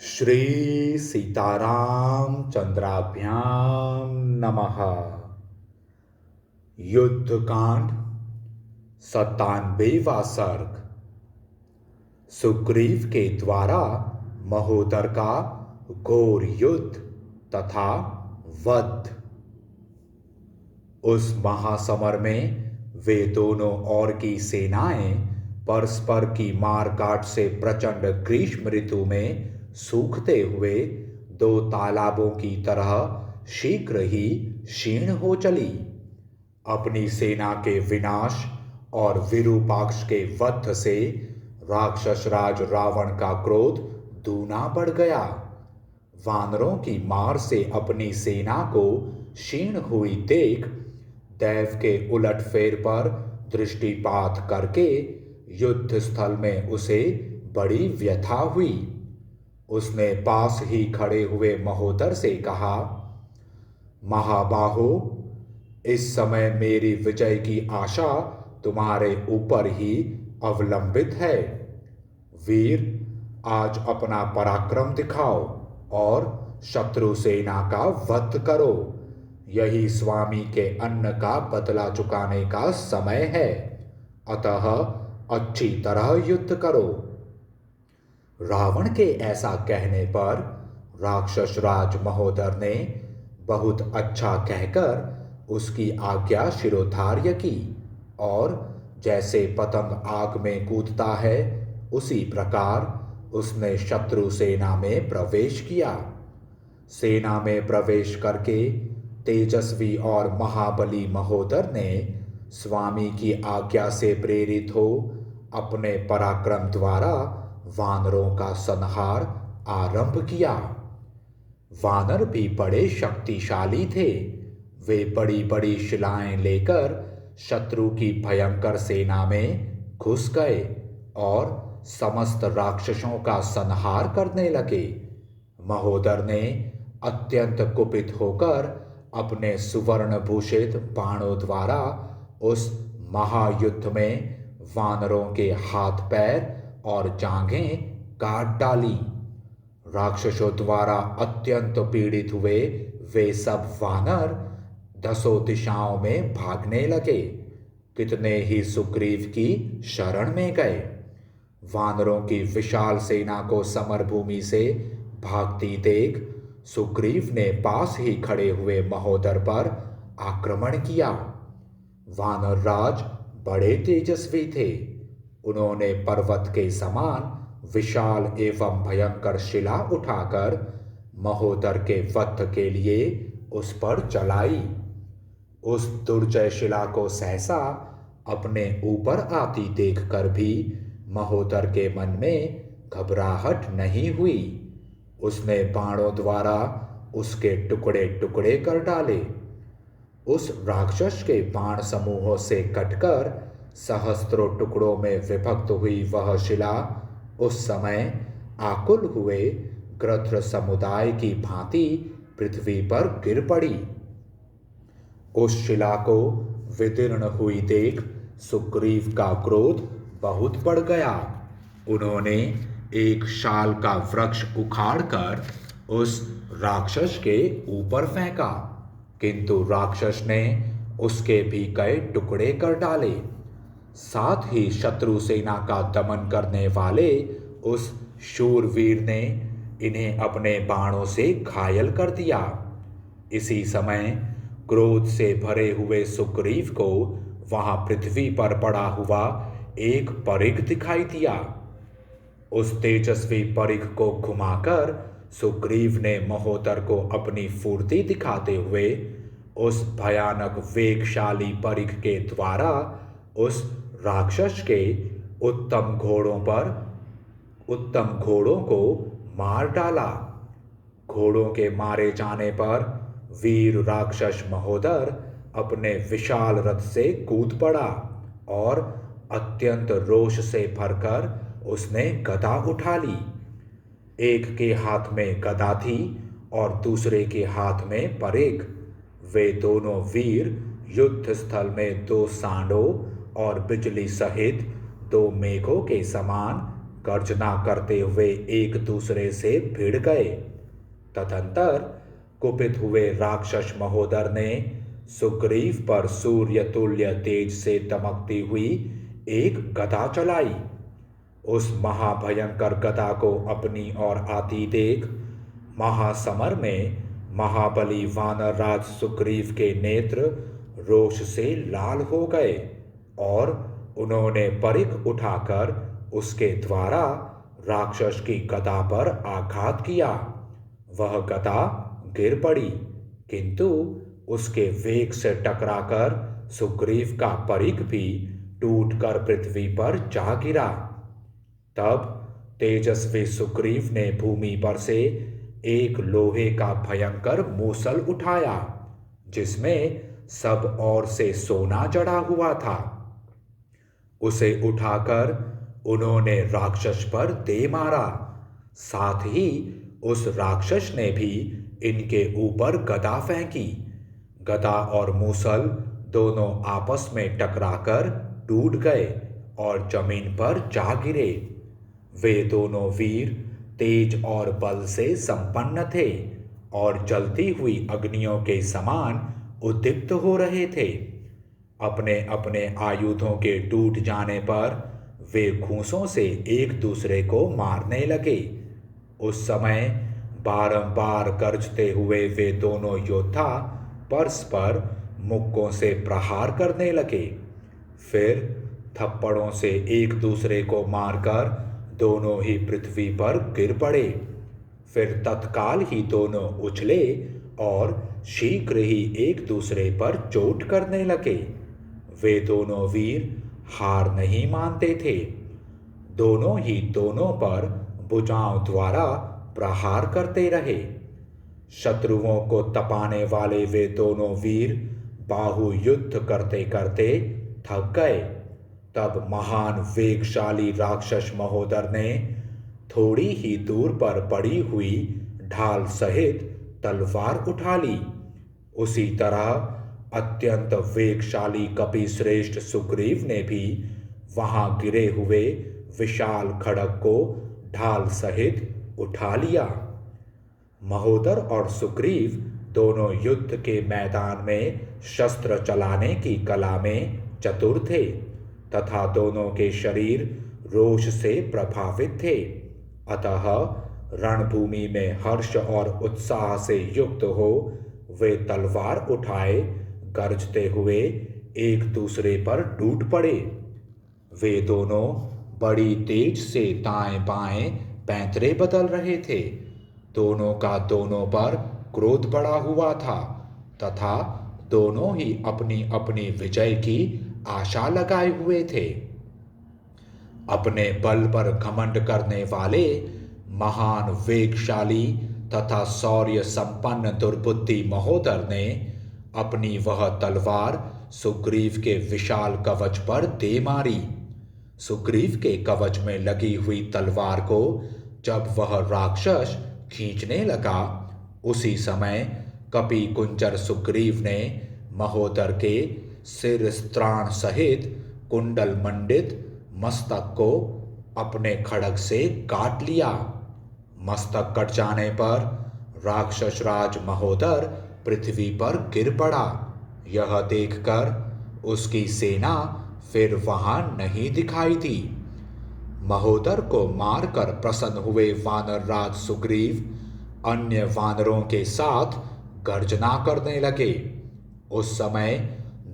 श्री सीताराम चंद्राभ्याम नमः। युद्ध कांड 97वां सर्ग। सुग्रीव के द्वारा महोदर का घोर युद्ध तथा वध। उस महासमर में वे दोनों ओर की सेनाएं परस्पर की मार काट से प्रचंड ग्रीष्म ऋतु में सूखते हुए दो तालाबों की तरह शीघ्र ही क्षीण हो चली। अपनी सेना के विनाश और विरूपाक्ष के वध से राक्षस राज रावण का क्रोध दूना बढ़ गया। वानरों की मार से अपनी सेना को क्षीण हुई देख दैव के उलटफेर पर दृष्टिपात करके युद्ध स्थल में उसे बड़ी व्यथा हुई। उसने पास ही खड़े हुए महोदर से कहा, महाबाहो, इस समय मेरी विजय की आशा तुम्हारे ऊपर ही अवलंबित है। वीर, आज अपना पराक्रम दिखाओ और शत्रु सेना का वध करो। यही स्वामी के अन्न का बदला चुकाने का समय है, अतः अच्छी तरह युद्ध करो। रावण के ऐसा कहने पर राक्षस राज महोदर ने बहुत अच्छा कहकर उसकी आज्ञा शिरोधार्य की और जैसे पतंग आग में कूदता है उसी प्रकार उसने शत्रु सेना में प्रवेश किया। सेना में प्रवेश करके तेजस्वी और महाबली महोदर ने स्वामी की आज्ञा से प्रेरित हो अपने पराक्रम द्वारा वानरों का संहार आरंभ किया। वानर भी बड़े शक्तिशाली थे। वे बड़ी बड़ी शिलाएं लेकर शत्रु की भयंकर सेना में घुस गए और समस्त राक्षसों का संहार करने लगे। महोदर ने अत्यंत कुपित होकर अपने सुवर्ण भूषित बाणों द्वारा उस महायुद्ध में वानरों के हाथ पैर और जांघें काट डाली। राक्षसों द्वारा अत्यंत पीड़ित हुए वे सब वानर दसों दिशाओं में भागने लगे। कितने ही सुग्रीव की शरण में गए। वानरों की विशाल सेना को समरभूमि से भागती देख सुग्रीव ने पास ही खड़े हुए महोदर पर आक्रमण किया। वानर राज बड़े तेजस्वी थे। उन्होंने पर्वत के समान विशाल एवं भयंकर शिला उठाकर महोदर के वध के लिए उस पर चलाई। उस दुर्जय शिला को सहसा अपने ऊपर आती देखकर भी महोदर के मन में घबराहट नहीं हुई। उसने बाणों द्वारा उसके टुकड़े टुकड़े कर डाले। उस राक्षस के बाण समूहों से कटकर सहस्त्रों टुकड़ों में विभक्त हुई वह शिला उस समय आकुल हुए गृध्र समुदाय की भांति पृथ्वी पर गिर पड़ी। उस शिला को विदीर्ण हुई देख सुग्रीव का क्रोध बहुत बढ़ गया। उन्होंने एक शाल का वृक्ष उखाड़कर उस राक्षस के ऊपर फेंका, किंतु राक्षस ने उसके भी कई टुकड़े कर डाले। साथ ही शत्रु सेना का दमन करने वाले उस शूरवीर ने इन्हें अपने बाणों से घायल कर दिया। इसी समय क्रोध से भरे हुए सुग्रीव को वहां पृथ्वी पर पड़ा हुआ एक परिघ दिखाई दिया। उस तेजस्वी परिघ को घुमाकर सुग्रीव ने महोदर को अपनी फुर्ती दिखाते हुए उस भयानक वेगशाली परिघ के द्वारा उस राक्षस के उत्तम घोड़ों को मार डाला। घोड़ों के मारे जाने पर वीर राक्षस महोदर अपने विशाल रथ से कूद पड़ा और अत्यंत रोष से भरकर उसने गदा उठा ली। एक के हाथ में गदा थी और दूसरे के हाथ में परेख। वे दोनों वीर युद्ध स्थल में दो सांडों और बिजली सहित दो मेघों के समान गर्जना करते हुए एक दूसरे से भिड़ गए। तदंतर कुपित हुए राक्षस महोदर ने सुग्रीव पर सूर्य तुल्य तेज से दमकती हुई एक गदा चलाई। उस महाभयंकर गदा को अपनी ओर आती देख महासमर में महाबली वानरराज सुग्रीव के नेत्र रोष से लाल हो गए और उन्होंने परिघ उठाकर उसके द्वारा राक्षस की गदा पर आघात किया। वह गदा गिर पड़ी, किंतु उसके वेग से टकराकर सुग्रीव का परिघ भी टूटकर पृथ्वी पर जा गिरा। तब तेजस्वी सुग्रीव ने भूमि पर से एक लोहे का भयंकर मूसल उठाया, जिसमें सब ओर से सोना जड़ा हुआ था। उसे उठाकर उन्होंने राक्षस पर दे मारा। साथ ही उस राक्षस ने भी इनके ऊपर गदा फेंकी। गदा और मूसल दोनों आपस में टकराकर टूट गए और जमीन पर जा गिरे। वे दोनों वीर तेज और बल से संपन्न थे और जलती हुई अग्नियों के समान उद्दीप्त हो रहे थे। अपने अपने आयुधों के टूट जाने पर वे घूंसों से एक दूसरे को मारने लगे। उस समय बारंबार गरजते हुए वे दोनों योद्धा परस्पर मुक्कों से प्रहार करने लगे। फिर थप्पड़ों से एक दूसरे को मारकर दोनों ही पृथ्वी पर गिर पड़े। फिर तत्काल ही दोनों उछले और शीघ्र ही एक दूसरे पर चोट करने लगे। वे दोनों वीर हार नहीं मानते थे। दोनों ही दोनों पर भुजाओं द्वारा प्रहार करते रहे। शत्रुओं को तपाने वाले वे दोनों वीर बाहु युद्ध करते करते थक गए। तब महान वेगशाली राक्षस महोदर ने थोड़ी ही दूर पर पड़ी हुई ढाल सहित तलवार उठा ली। उसी तरह अत्यंत वेगशाली कपिश्रेष्ठ सुग्रीव ने भी वहां गिरे हुए विशाल खड्ग को ढाल सहित उठा लिया। महोदर और सुग्रीव दोनों युद्ध के मैदान में शस्त्र चलाने की कला में चतुर थे तथा दोनों के शरीर रोष से प्रभावित थे। अतः रणभूमि में हर्ष और उत्साह से युक्त हो वे तलवार उठाए गरजते हुए एक दूसरे पर टूट पड़े। वे दोनों बड़ी तेज से दाएं बाएं पैंतरे बदल रहे थे। दोनों का दोनों पर क्रोध बढ़ा हुआ था तथा दोनों ही अपनी अपनी विजय की आशा लगाए हुए थे। अपने बल पर घमंड करने वाले महान वेगशाली तथा शौर्य संपन्न दुर्बुद्धि महोदर ने अपनी वह तलवार सुग्रीव के विशाल कवच पर दे मारी। सुग्रीव के कवच में लगी हुई तलवार को जब वह राक्षस खींचने लगा, उसी समय कपि कुंजर सुग्रीव ने महोदर के सिर स्त्राण सहित कुंडल मंडित मस्तक को अपने खड्ग से काट लिया। मस्तक कट जाने पर राक्षस राज महोदर पृथ्वी पर गिर पड़ा। यह देखकर उसकी सेना फिर वहां नहीं दिखाई दी। महोदर को मारकर प्रसन्न हुए वानरराज सुग्रीव अन्य वानरों के साथ गर्जना करने लगे। उस समय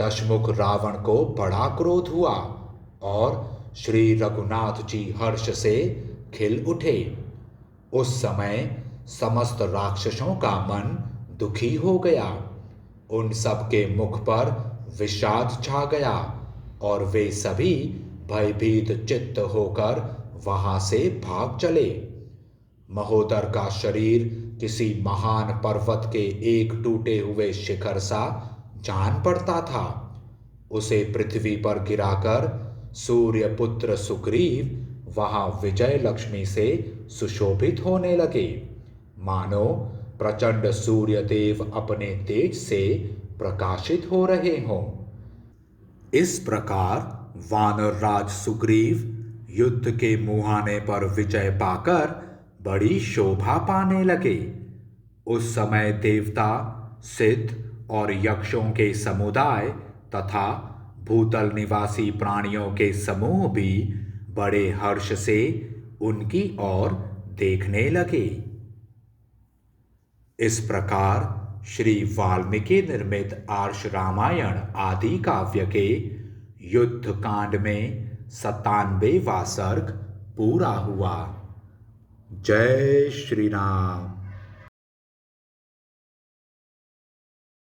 दशमुख रावण को बड़ा क्रोध हुआ और श्री रघुनाथ जी हर्ष से खिल उठे। उस समय समस्त राक्षसों का मन दुखी हो गया। उन सब के मुख पर विषाद छा गया और वे सभी भयभीत चित्त होकर वहां से भाग चले। महोदर का शरीर किसी महान पर्वत के एक टूटे हुए शिखर सा जान पड़ता था। उसे पृथ्वी पर गिराकर सूर्यपुत्र सुग्रीव वहां विजय लक्ष्मी से सुशोभित होने लगे, मानो प्रचंड सूर्यदेव अपने तेज से प्रकाशित हो रहे हों। इस प्रकार वानरराज सुग्रीव युद्ध के मुहाने पर विजय पाकर बड़ी शोभा पाने लगे। उस समय देवता, सिद्ध और यक्षों के समुदाय तथा भूतल निवासी प्राणियों के समूह भी बड़े हर्ष से उनकी ओर देखने लगे। इस प्रकार श्री वाल्मीकि निर्मित आर्ष रामायण आदि काव्य के युद्ध कांड में 97वां सर्ग पूरा हुआ। जय श्री राम।